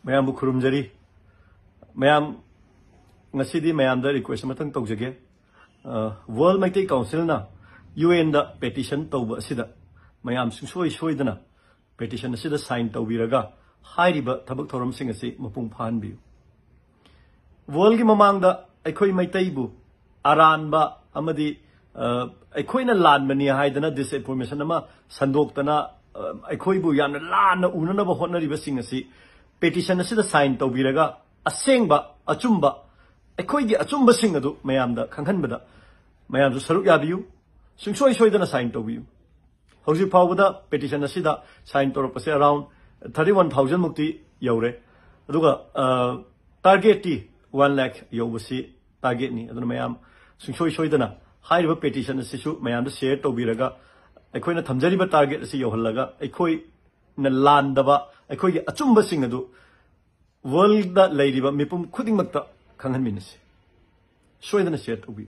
ma'am खुरुमजरी ma'am ngasi ma'am the request मतंग तौजगे वर्ल्ड मैते काउंसिल ना UN दा पेटिशन तौब असिदा मैम सुंसोय सोयदना पेटिशन असिदा साइन तौबिरगा हाइरिबा थबक थोरम सिंग असि मपुंग फाहनबियु वर्ल्ड की ममांग दा अखोय मैतेबु अरानबा अमदी अखोयना लानबनी हाइदना डिसइंफॉर्मेशन अमा संदोक्तना अखोयबु याना लाना उननबा होटनरिबा सिंग असि पेटिशन असिदा साइन तौबिरगा असेंगबा अचुंबा अखोयगी अचुंबा सिंग अदु मयामदा खंगहनबदा मयामसु सरुक याबियु सुंसोय सोयदना साइन तौबियु हौजि फावबदा पेटिशन असिदा साइन तौरपसे अराउंड 31,000 मुक्ति you're अदुगा target T 1 lakh यौबसी target नि अदुना मयाम सुंसोय सोयदना हाइरिबा पेटिशन असिसु मयामदा शेयर तौबिरगा अखोयना थमजरिबा टारगेट असि यौहल्लगा अखोयना लानदबा अखोयगी अचुंबा सिंग अदु वर्ल्ड दा लैरिबा मिपुम खुदिंगमक्ता खंगहनमिनसि सोयदना शेयर तौबि